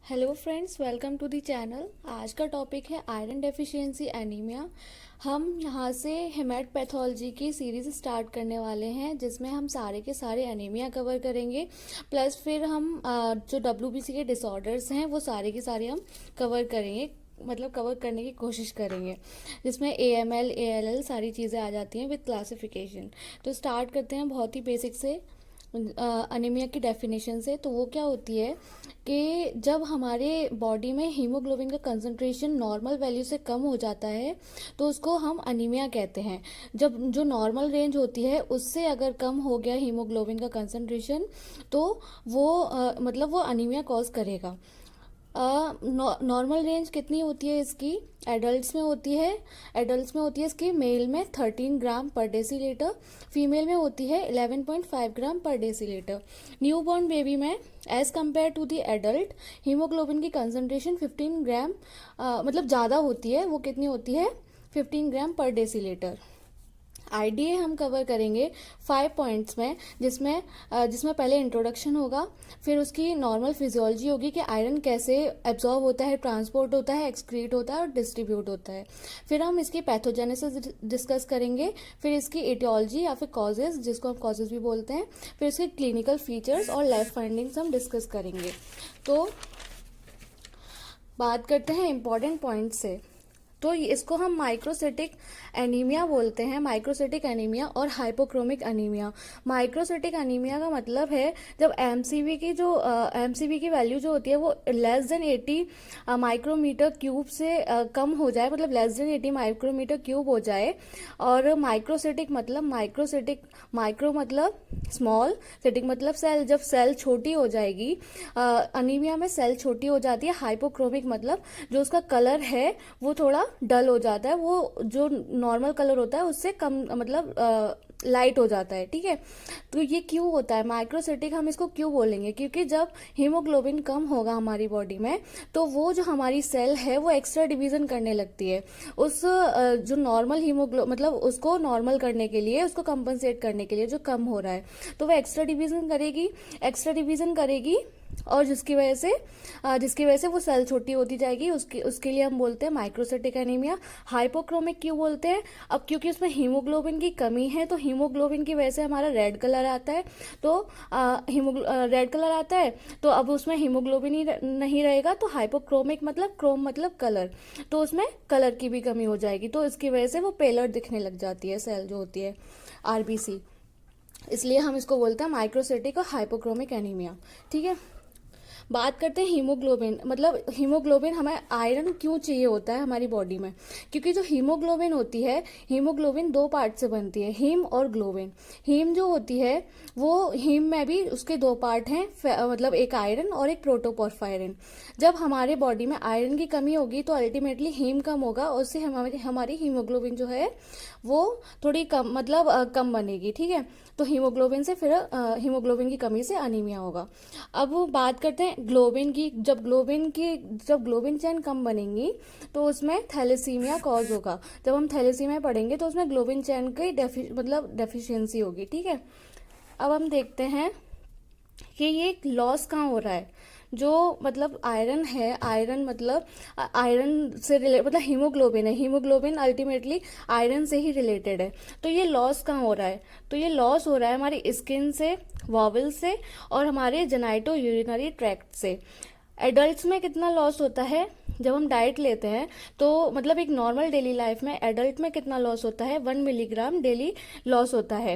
Hello friends, welcome to the channel. आज का topic है आयरन डेफिशिएंसी एनीमिया। हम यहाँ से हेमेट पैथोलॉजी की सीरीज स्टार्ट करने वाले हैं, जिसमें हम सारे के सारे एनीमिया कवर करेंगे। प्लस फिर हम जो डब्ल्यूबीसी के डिसऑर्डर्स हैं वो सारे के सारे हम कवर करेंगे, मतलब कवर करने की कोशिश करेंगे, जिसमें AML ALL सारी चीज़ें आ जाती हैं विद क्लासिफिकेशन। तो स्टार्ट करते हैं बहुत ही बेसिक से, अनीमिया की डेफिनेशन से। तो वो क्या होती है कि जब हमारे बॉडी में हीमोग्लोबिन का कंसंट्रेशन नॉर्मल वैल्यू से कम हो जाता है तो उसको हम अनीमिया कहते हैं। जब जो नॉर्मल रेंज होती है उससे अगर कम हो गया हीमोग्लोबिन का कंसंट्रेशन तो वो मतलब वो अनीमिया कॉज करेगा। नॉर्मल रेंज कितनी होती है इसकी? एडल्ट्स में होती है इसकी, मेल में 13 ग्राम पर डेसीलीटर, फीमेल में होती है 11.5 ग्राम पर डेसीलीटर। न्यूबॉर्न बेबी में as compared to the adult haemoglobin की कंसंट्रेशन 15 ग्राम मतलब ज़्यादा होती है। वो कितनी होती है? 15 ग्राम पर डेसीलीटर। आईडीए हम कवर करेंगे 5 पॉइंट्स में, जिसमें पहले इंट्रोडक्शन होगा, फिर उसकी नॉर्मल फिजियोलॉजी होगी कि आयरन कैसे एब्जॉर्ब होता है, ट्रांसपोर्ट होता है, एक्सक्रीट होता है और डिस्ट्रीब्यूट होता है। फिर हम इसकी पैथोजेनेसिस डिस्कस करेंगे, फिर इसकी एटियोलॉजी या फिर कॉजेज, जिसको हम कॉजेज भी बोलते हैं, फिर इसके क्लिनिकल फीचर्स और लैब फाइंडिंग्स हम डिस्कस करेंगे। तो बात करते हैं इंपॉर्टेंट पॉइंट से। तो इसको हम माइक्रोसिटिक एनीमिया बोलते हैं, माइक्रोसिटिक एनीमिया और हाइपोक्रोमिक एनीमिया। माइक्रोसिटिक एनीमिया का मतलब है जब एमसीवी की वैल्यू जो होती है वो लेस देन 80 माइक्रोमीटर क्यूब से कम हो जाए, मतलब लेस देन 80 माइक्रोमीटर क्यूब हो जाए। और माइक्रो मतलब स्मॉल, सिटिक मतलब सेल, जब सेल छोटी हो जाएगी, अनीमिया में सेल छोटी हो जाती है। हाइपोक्रोमिक मतलब जो उसका कलर है वो थोड़ा डल हो जाता है, वो जो नॉर्मल कलर होता है उससे कम, मतलब लाइट हो जाता है। ठीक है, तो ये क्यों होता है माइक्रोसिटिक? हम इसको क्यों बोलेंगे? क्योंकि जब हीमोग्लोबिन कम होगा हमारी बॉडी में तो वो जो हमारी सेल है वो एक्स्ट्रा डिवीजन करने लगती है। जो नॉर्मल मतलब उसको नॉर्मल करने के लिए, उसको कंपनसेट करने के लिए जो कम हो रहा है, तो वो एक्स्ट्रा डिवीजन करेगी और जिसकी वजह से वो सेल छोटी होती जाएगी। उसके लिए हम बोलते हैं माइक्रोसिटिक एनीमिया। हाइपोक्रोमिक क्यों बोलते हैं? अब क्योंकि उसमें हीमोग्लोबिन की कमी है, तो हीमोग्लोबिन की वजह से हमारा रेड कलर आता है। तो रेड कलर आता है तो अब उसमें हीमोग्लोबिन ही नहीं रहेगा, तो हाइपोक्रोमिक मतलब क्रोम मतलब कलर, तो उसमें कलर की भी कमी हो जाएगी। तो इसकी वजह से वो पेलर दिखने लग जाती है सेल जो होती है, RBC। इसलिए हम इसको बोलते हैं माइक्रोसिटिक और हाइपोक्रोमिक एनीमिया। ठीक है, बात करते हैं हीमोग्लोबिन। मतलब हीमोग्लोबिन हमें आयरन क्यों चाहिए होता है हमारी बॉडी में? क्योंकि जो हीमोग्लोबिन होती है, हीमोग्लोबिन 2 पार्ट से बनती है, हीम और ग्लोबिन। हीम जो होती है वो, हीम में भी उसके 2 पार्ट हैं, मतलब एक आयरन और एक प्रोटोपोर्फायरिन। जब हमारे बॉडी में आयरन की कमी होगी तो अल्टीमेटली हीम कम होगा, और उससे हमारी हीमोग्लोबिन जो है वो थोड़ी कम, मतलब कम बनेगी। ठीक है, तो हीमोग्लोबिन से फिर हीमोग्लोबिन की कमी से अनीमिया होगा। अब बात करते हैं ग्लोबिन की। जब ग्लोबिन चेन कम बनेंगी तो उसमें थैलेसीमिया कॉज होगा। जब हम थैलेसीमिया पढ़ेंगे तो उसमें ग्लोबिन चेन की डेफिशिएंसी होगी। ठीक है, अब हम देखते हैं कि ये लॉस कहाँ हो रहा है। जो मतलब आयरन है, आयरन मतलब आयरन से रिलेट, मतलब हीमोग्लोबिन है, हीमोग्लोबिन अल्टीमेटली आयरन से ही रिलेटेड है। तो ये लॉस कहाँ हो रहा है? तो ये लॉस हो रहा है हमारी स्किन से, वॉवल से और हमारे जेनाइटो यूरिनरी ट्रैक्ट से। एडल्ट्स में कितना लॉस होता है? जब हम डाइट लेते हैं तो मतलब एक नॉर्मल डेली लाइफ में एडल्ट में कितना लॉस होता है? 1 मिलीग्राम डेली लॉस होता है,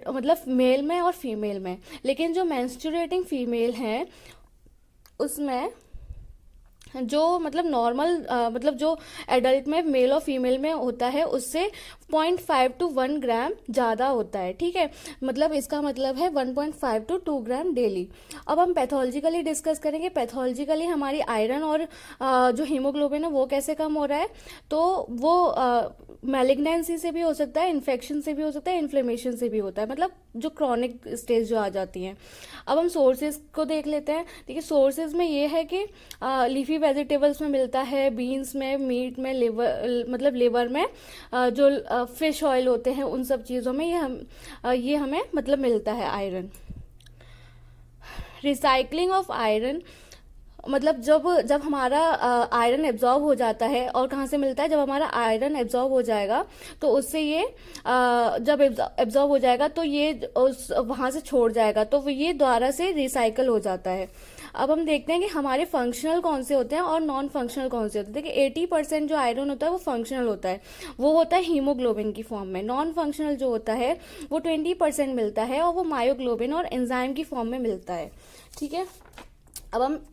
मतलब मेल में और फीमेल में। लेकिन जो मेंस्ट्रुएटिंग फीमेल है उसमें जो मतलब नॉर्मल मतलब जो एडल्ट में मेल और फीमेल में होता है उससे 0.5 to 1 ग्राम ज़्यादा होता है। ठीक है, मतलब इसका मतलब है 1.5 to 2 ग्राम डेली। अब हम पैथोलॉजिकली डिस्कस करेंगे। पैथोलॉजिकली हमारी आयरन और जो हीमोग्लोबिन है वो कैसे कम हो रहा है? तो वो मैलिग्नेंसी से भी हो सकता है, इन्फेक्शन से भी हो सकता है, इन्फ्लेमेशन से भी होता है, मतलब जो क्रॉनिक स्टेज जो आ जाती हैं। अब हम सोर्सेज को देख लेते हैं। ठीक है, सोर्सेज में ये है कि लीफी वेजिटेबल्स में मिलता है, बीन्स में, मीट में, लिवर में, जो फिश ऑयल होते हैं, उन सब चीज़ों में ये हमें मतलब मिलता है आयरन। रिसाइकलिंग ऑफ आयरन मतलब जब जब हमारा आयरन एब्जॉर्ब हो जाता है, और कहाँ से मिलता है, जब हमारा आयरन एब्जॉर्ब हो जाएगा तो उससे ये जब एब्जॉर्ब हो जाएगा तो ये उस वहाँ से छोड़ जाएगा, तो ये दोबारा से रिसाइकल हो जाता है। अब हम देखते हैं कि हमारे फंक्शनल कौन से होते हैं और नॉन फंक्शनल कौन से होते हैं। देखिए 80% जो आयरन होता है वो फंक्शनल होता है, वो होता है हीमोग्लोबिन की फॉर्म में। नॉन फंक्शनल जो होता है वो 20% मिलता है, और वो मायोग्लोबिन और एंजाइम की फॉर्म में मिलता है। ठीक है, अब हम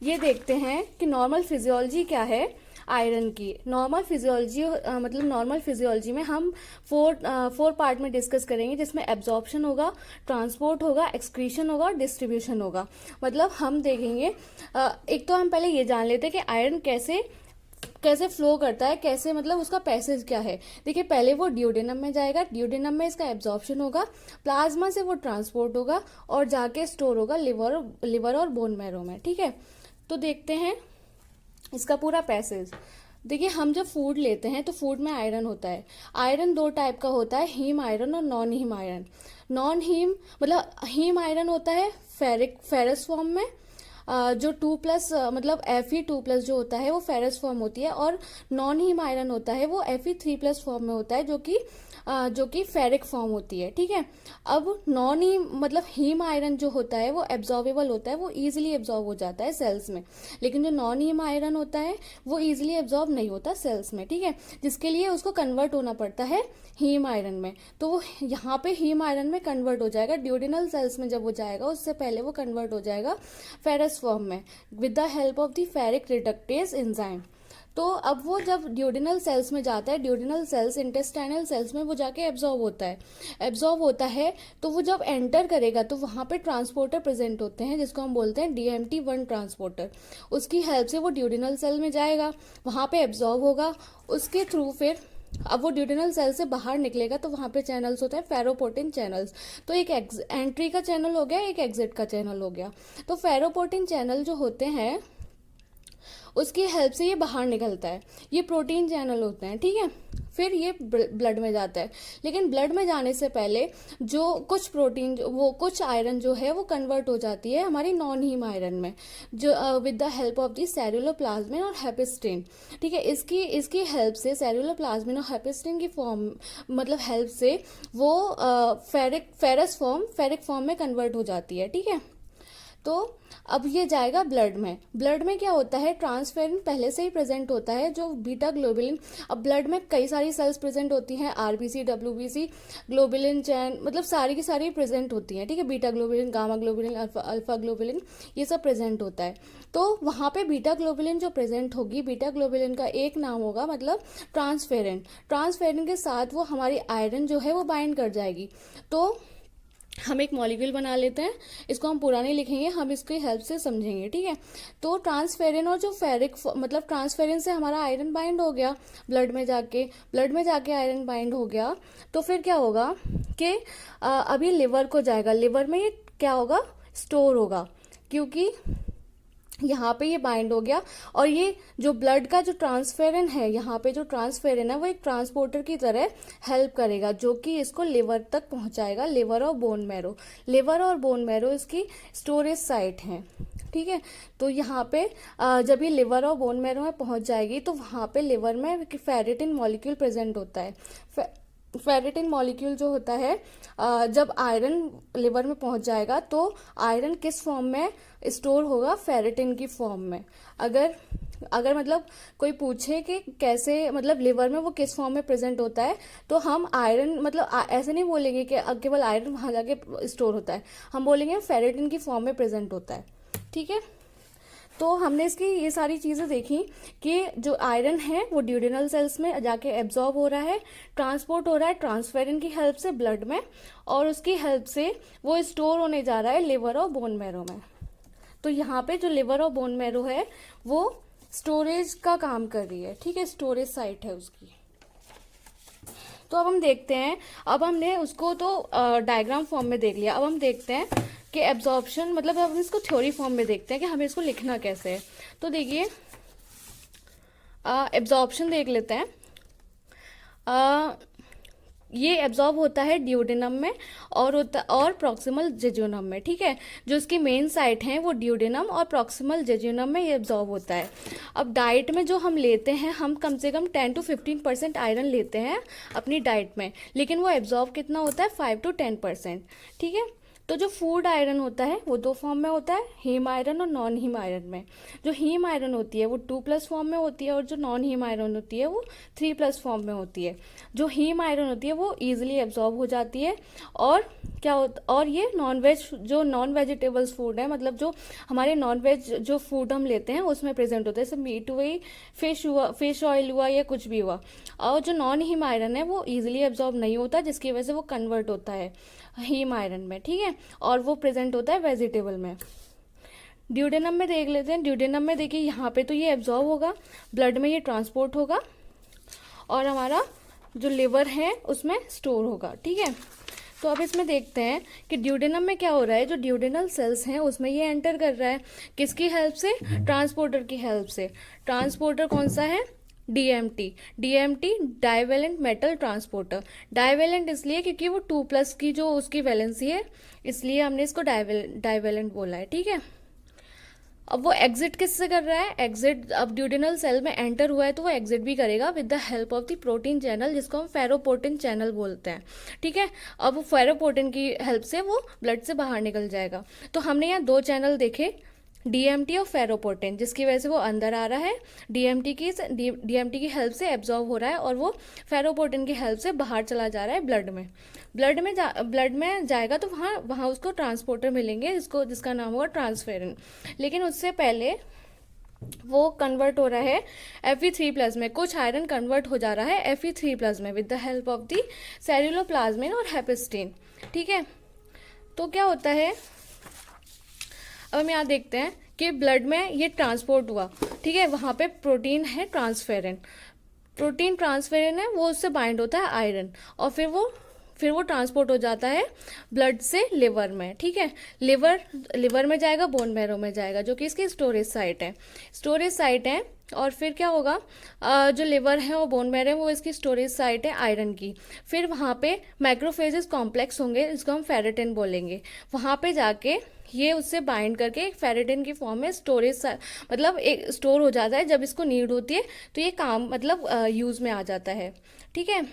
ये देखते हैं कि नॉर्मल फिजियोलॉजी क्या है आयरन की। नॉर्मल फिजियोलॉजी मतलब नॉर्मल फिजियोलॉजी में हम फोर पार्ट में डिस्कस करेंगे, जिसमें एब्जॉर्प्शन होगा, ट्रांसपोर्ट होगा, एक्सक्रीशन होगा और डिस्ट्रीब्यूशन होगा। मतलब हम देखेंगे एक तो हम पहले ये जान लेते हैं कि आयरन कैसे कैसे फ्लो करता है, कैसे मतलब उसका पैसेज क्या है। देखिए पहले वो ड्यूडेनम में जाएगा, ड्यूडेनम में इसका एब्जॉर्प्शन होगा, प्लाज्मा से वो ट्रांसपोर्ट होगा और जाके स्टोर होगा लिवर और बोन मैरो में। ठीक है, तो देखते हैं इसका पूरा पैसेज। देखिए हम जब फूड लेते हैं तो फूड में आयरन होता है। आयरन दो टाइप का होता है, हीम आयरन और non haem iron. Non haem मतलब हीम आयरन होता है फेरस फॉर्म में, जो 2+ मतलब Fe2+ जो होता है वो फेरस फॉर्म होती है, और नॉन हीम आयरन होता है वो Fe3+ फॉर्म में होता है, जो कि फेरिक फॉर्म होती है। ठीक है, अब नॉन हीम मतलब हीम आयरन जो होता है वो एब्जॉर्बेबल होता है, वो इजीली एब्जॉर्ब हो जाता है सेल्स में। लेकिन जो नॉन हीम आयरन होता है वो इजीली एब्जॉर्ब नहीं होता सेल्स में। ठीक है, जिसके लिए उसको कन्वर्ट होना पड़ता है हीम आयरन में। तो वो यहाँ पे हीम आयरन में कन्वर्ट हो जाएगा, ड्यूडेनल सेल्स में जब वो जाएगा उससे पहले वो कन्वर्ट हो जाएगा फेरस फॉर्म में with the help of the ferric reductase enzyme. तो अब वो जब ड्यूडेनल सेल्स में जाता है, ड्यूडेनल सेल्स इंटेस्टाइनल सेल्स में वो जाके एब्जॉर्ब होता है। तो वो जब एंटर करेगा तो वहाँ पे ट्रांसपोर्टर प्रेजेंट होते हैं, जिसको हम बोलते हैं DMT1 ट्रांसपोर्टर। उसकी हेल्प से वो ड्यूडेनल सेल में जाएगा, वहाँ पे एब्जॉर्ब होगा, उसके थ्रू फिर अब वो ड्यूडेनल सेल से बाहर निकलेगा तो वहाँ पे चैनल्स होते हैं, फेरोपोटिन चैनल्स। तो एक एंट्री का चैनल हो गया, एक एग्जिट का चैनल हो गया। तो फेरोपोटिन चैनल जो होते हैं उसकी हेल्प से ये बाहर निकलता है, ये प्रोटीन चैनल होते हैं। ठीक है, फिर ये ब्लड में जाता है, लेकिन ब्लड में जाने से पहले जो कुछ प्रोटीन वो कुछ आयरन जो है वो कन्वर्ट हो जाती है हमारी नॉन हीम आयरन में, जो with the help of the ceruloplasmin और हेपिस्टिन। ठीक है, इसकी हेल्प से सेल्यूलोप्लाज्मिन और हेपिस्टिन की फॉर्म मतलब हेल्प से वो फेरिक फॉर्म में कन्वर्ट हो जाती है। ठीक है, तो अब ये जाएगा ब्लड में। ब्लड में क्या होता है, ट्रांसफेरिन पहले से ही प्रेजेंट होता है, जो बीटा ग्लोबुलिन। अब ब्लड में कई सारी सेल्स प्रेजेंट होती हैं, RBC, WBC, ग्लोबुलिन चैन, मतलब सारी की सारी प्रेजेंट होती हैं। ठीक है, beta globulin, gamma globulin, alpha globulin, ये सब प्रेजेंट होता है। तो वहाँ पे बीटा ग्लोबुलिन जो प्रेजेंट होगी, बीटा ग्लोबुलिन का एक नाम होगा मतलब ट्रांसफेरिन। ट्रांसफेरिन के साथ वो हमारी आयरन जो है वो बाइंड कर जाएगी। तो हम एक मॉलिक्यूल बना लेते हैं, इसको हम पूरा नहीं लिखेंगे, हम इसकी हेल्प से समझेंगे। ठीक है, तो ट्रांसफेरिन और जो फेरिक मतलब ट्रांसफेरिन से हमारा आयरन बाइंड हो गया, ब्लड में जाके आयरन बाइंड हो गया। तो फिर क्या होगा कि अभी लिवर को जाएगा, लिवर में ये क्या होगा, स्टोर होगा, क्योंकि यहाँ पे ये बाइंड हो गया। और ये जो ब्लड का जो ट्रांसफेरिन है, यहाँ पे जो ट्रांसफेरिन है वो एक ट्रांसपोर्टर की तरह हेल्प करेगा, जो कि इसको लिवर तक पहुँचाएगा। लिवर और बोन मैरो इसकी स्टोरेज साइट है। ठीक है, तो यहाँ पे जब ये लिवर और बोन मैरो में पहुँच जाएगी तो वहाँ पे लिवर में फेरिटिन मॉलिक्यूल प्रेजेंट होता है। फेरिटिन मॉलिक्यूल जो होता है जब आयरन लिवर में पहुंच जाएगा तो आयरन किस फॉर्म में स्टोर होगा, फेरिटिन की फॉर्म में। अगर मतलब कोई पूछे कि कैसे मतलब लिवर में वो किस फॉर्म में प्रेजेंट होता है, तो हम आयरन मतलब ऐसे नहीं बोलेंगे कि केवल आयरन वहां जाके स्टोर होता है, हम बोलेंगे फेरिटिन की फॉर्म में प्रेजेंट होता है। ठीक है, तो हमने इसकी ये सारी चीज़ें देखी कि जो आयरन है वो ड्यूडेनल सेल्स में जाके एब्जॉर्ब हो रहा है, ट्रांसपोर्ट हो रहा है ट्रांसफेरिन की हेल्प से ब्लड में, और उसकी हेल्प से वो स्टोर होने जा रहा है लिवर और बोन मैरो में। तो यहाँ पे जो लिवर और बोन मैरो है वो स्टोरेज का काम कर रही है। ठीक है, स्टोरेज साइट है उसकी। तो अब हम देखते हैं, अब हमने उसको तो डायग्राम फॉर्म में देख लिया, अब हम देखते हैं कि एब्जॉर्प्शन मतलब अब इसको थ्योरी फॉर्म में देखते हैं कि हमें इसको लिखना कैसे है। तो देखिए एब्जॉर्प्शन देख लेते हैं। ये एब्जॉर्ब होता है ड्यूडेनम में और प्रॉक्सिमल जेजुनम में, ठीक है। जो इसकी मेन साइट हैं वो ड्यूडेनम और प्रॉक्सिमल जेजुनम में ये एब्जॉर्ब होता है। अब डाइट में जो हम लेते हैं, हम कम से कम 10 to 15% आयरन लेते हैं अपनी डाइट में, लेकिन वो एब्जॉर्ब कितना होता है, 5 to 10%, ठीक है। तो जो फूड आयरन होता है वो दो फॉर्म में होता है, हीम आयरन और नॉन हीम आयरन में। जो हीम आयरन होती है वो 2+ फॉर्म में होती है और जो नॉन हीम आयरन होती है वो 3+ फॉर्म में होती है। जो हीम आयरन होती है वो ईजिली एब्जॉर्ब हो जाती है। और क्या होता, और ये नॉन वेजिटेबल्स फूड है, मतलब जो हमारे नॉन वेज जो फूड हम लेते हैं उसमें प्रेजेंट होता है, जैसे मीट हुई, फिश ऑयल हुआ या कुछ भी हुआ। और जो नॉन हीम आयरन है वो ईजिली एब्जॉर्ब नहीं होता, जिसकी वजह से वो कन्वर्ट होता है हीम आयरन में, ठीक है। और वो प्रेजेंट होता है वेजिटेबल में। ड्यूडेनम में देख लेते हैं। ड्यूडेनम में देखिए यहाँ पे तो ये एब्जॉर्ब होगा, ब्लड में ये ट्रांसपोर्ट होगा और हमारा जो लिवर है उसमें स्टोर होगा, ठीक है। तो अब इसमें देखते हैं कि ड्यूडेनम में क्या हो रहा है। जो ड्यूडेनल सेल्स हैं उसमें ये एंटर कर रहा है, किसकी हेल्प से, ट्रांसपोर्टर की हेल्प से। ट्रांसपोर्टर कौन सा है, DMT. DMT divalent metal transporter. Divalent इसलिए क्योंकि वो 2+ की जो उसकी वैलेंसी है, इसलिए हमने इसको डाइवेलेंट बोला है, ठीक है। अब वो एग्जिट किससे कर रहा है, एग्जिट अब ड्यूडेनल सेल में एंटर हुआ है तो वो एग्जिट भी करेगा with the help of the protein channel, जिसको हम फेरोपोर्टिन चैनल बोलते हैं, ठीक है। अब फेरोपोर्टिन की हेल्प से वो ब्लड से बाहर निकल जाएगा। तो हमने यहाँ 2 चैनल देखे, डीएमटी और फेरोपोर्टिन, जिसकी वजह से वो अंदर आ रहा है, डीएमटी की हेल्प से एब्जॉर्ब हो रहा है और वो फेरोपोर्टिन की हेल्प से बाहर चला जा रहा है ब्लड में। ब्लड में जाएगा तो वहाँ उसको ट्रांसपोर्टर मिलेंगे जिसका नाम होगा ट्रांसफेरिन। लेकिन उससे पहले वो कन्वर्ट हो रहा है Fe3+ में, कुछ आयरन कन्वर्ट हो जा रहा है Fe3+ में with the help of the ceruloplasmin और हेपेस्टीन, ठीक है। तो क्या होता है, अब हम यहाँ देखते हैं कि ब्लड में ये ट्रांसपोर्ट हुआ, ठीक है। वहाँ पे प्रोटीन है ट्रांसफेरिन है, वो उससे बाइंड होता है आयरन और फिर वो ट्रांसपोर्ट हो जाता है ब्लड से लिवर में, ठीक है। लिवर में जाएगा, बोन मैरो में जाएगा, जो कि इसकी स्टोरेज साइट है। और फिर क्या होगा, जो लिवर है और बोन मैरो है वो इसकी स्टोरेज साइट है आयरन की। फिर वहाँ पे मैक्रोफेजेस कॉम्प्लेक्स होंगे, जिसको हम फेरेटिन बोलेंगे। वहाँ पे जाके ये उससे बाइंड करके एक फेरेटिन की फॉर्म में मतलब एक स्टोर हो जाता है। जब इसको नीड होती है तो ये काम मतलब यूज़ में आ जाता है, ठीक है।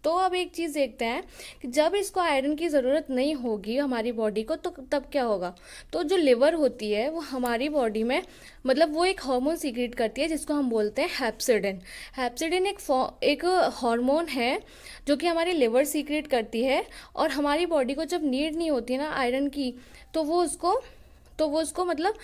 तो अब एक चीज़ देखते हैं कि जब इसको आयरन की ज़रूरत नहीं होगी हमारी बॉडी को, तो तब क्या होगा। तो जो लिवर होती है वो हमारी बॉडी में मतलब वो एक हार्मोन सीक्रेट करती है, जिसको हम बोलते हैं हेप्सिडिन। हेप्सिडिन एक हार्मोन है जो कि हमारी लिवर सीक्रेट करती है, और हमारी बॉडी को जब नीड नहीं होती ना आयरन की, तो वो उसको मतलब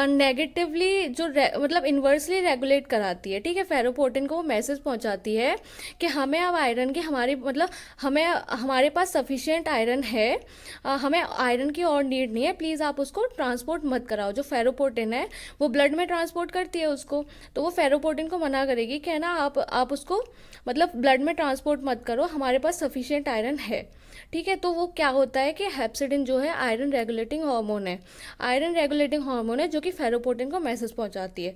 नेगेटिवली मतलब इन्वर्सली रेगुलेट कराती है, ठीक है। फेरोपोर्टिन को वो मैसेज पहुंचाती है कि हमें अब आयरन की हमारे पास सफिशिएंट आयरन है, हमें आयरन की और नीड नहीं है, प्लीज़ आप उसको ट्रांसपोर्ट मत कराओ। जो फेरोपोर्टिन है वो ब्लड में ट्रांसपोर्ट करती है उसको, तो वो फेरोपोर्टिन को मना करेगी कि है ना आप उसको मतलब ब्लड में ट्रांसपोर्ट मत करो, हमारे पास सफिशिएंट आयरन है, ठीक है। तो वो क्या होता है कि हेप्सिडिन जो है आयरन रेगुलेटिंग हार्मोन है जो कि फेरोपोर्टिन को मैसेज पहुंचाती है,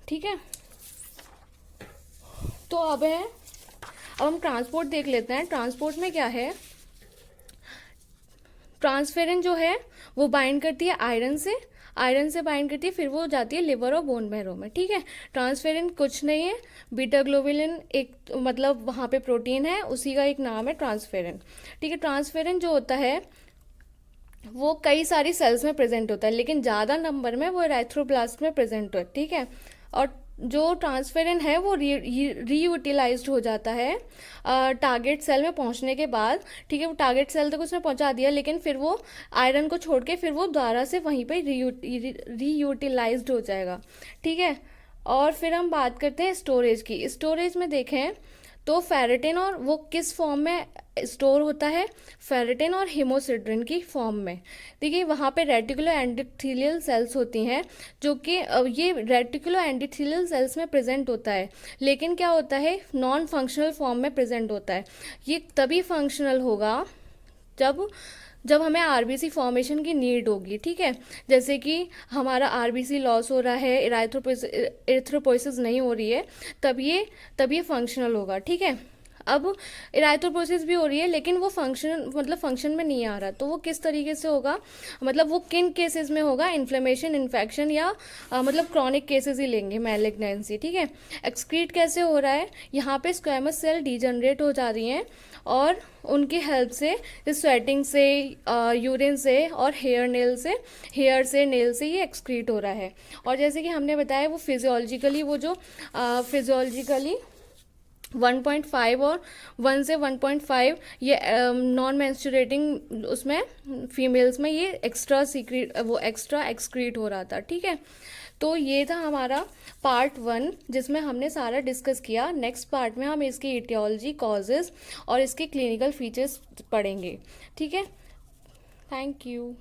ठीक है। तो अब हम ट्रांसपोर्ट देख लेते हैं। ट्रांसपोर्ट में क्या है, ट्रांसफेरिन जो है वो बाइंड करती है आयरन से बाइंड करती है, फिर वो जाती है लिवर और बोन मैरो में, ठीक है। ट्रांसफेरिन कुछ नहीं है, बीटा ग्लोबुलिन एक मतलब वहाँ पे प्रोटीन है, उसी का एक नाम है ट्रांसफेरिन, ठीक है। ट्रांसफेरिन जो होता है वो कई सारी सेल्स में प्रेजेंट होता है, लेकिन ज़्यादा नंबर में वो एराथ्रोब्लास्ट में प्रेजेंट होता है, ठीक है। और जो ट्रांसफेरिन है वो रीयूटिलाइज्ड हो जाता है टारगेट सेल में पहुंचने के बाद, ठीक है। वो टारगेट सेल तक उसने पहुंचा दिया, लेकिन फिर वो आयरन को छोड़ के फिर वो दोबारा से वहीं पे रीयूटिलाइज्ड हो जाएगा, ठीक है। और फिर हम बात करते हैं स्टोरेज की। स्टोरेज में देखें तो फेरेटिन, और वो किस फॉर्म में स्टोर होता है, फेरेटिन और हेमोसिड्रिन की फॉर्म में। देखिए वहाँ पे रेटिकुलो एंडोथेलियल सेल्स होती हैं, जो कि ये रेटिकुलो एंडोथेलियल सेल्स में प्रेजेंट होता है, लेकिन क्या होता है नॉन फंक्शनल फॉर्म में प्रेजेंट होता है। ये तभी फंक्शनल होगा जब हमें आरबीसी फॉर्मेशन की नीड होगी, ठीक है। जैसे कि हमारा आरबीसी लॉस हो रहा है, एरिथ्रोपोइसिस नहीं हो रही है, तब ये फंक्शनल होगा, ठीक है। अब इराइथ्रोपोसिस भी हो रही है लेकिन वो फंक्शन में नहीं आ रहा, तो वो किस तरीके से होगा, मतलब वो किन केसेस में होगा, इन्फ्लेमेशन, इन्फेक्शन या मतलब क्रॉनिक केसेस ही लेंगे, मैलिग्नेंसी, ठीक है। एक्सक्रीट कैसे हो रहा है, यहाँ पे स्क्वेमस सेल डीजनरेट हो जा रही हैं और उनकी हेल्प से, स्वेटिंग से, यूरिन से और हेयर से नेल से ये एक्सक्रीट हो रहा है। और जैसे कि हमने बताया वो फिजियोलॉजिकली, वो जो फिजियोलॉजिकली 1.5 और 1 से 1.5 ये नॉन मेंस्ट्रुएटिंग उसमें फीमेल्स में ये एक्स्ट्रा एक्सक्रीट हो रहा था, ठीक है। तो ये था हमारा पार्ट 1 जिसमें हमने सारा डिस्कस किया। नेक्स्ट पार्ट में हम इसकी इटियोलॉजी, कॉजेज और इसके क्लिनिकल फीचर्स पढ़ेंगे, ठीक है। Thank you.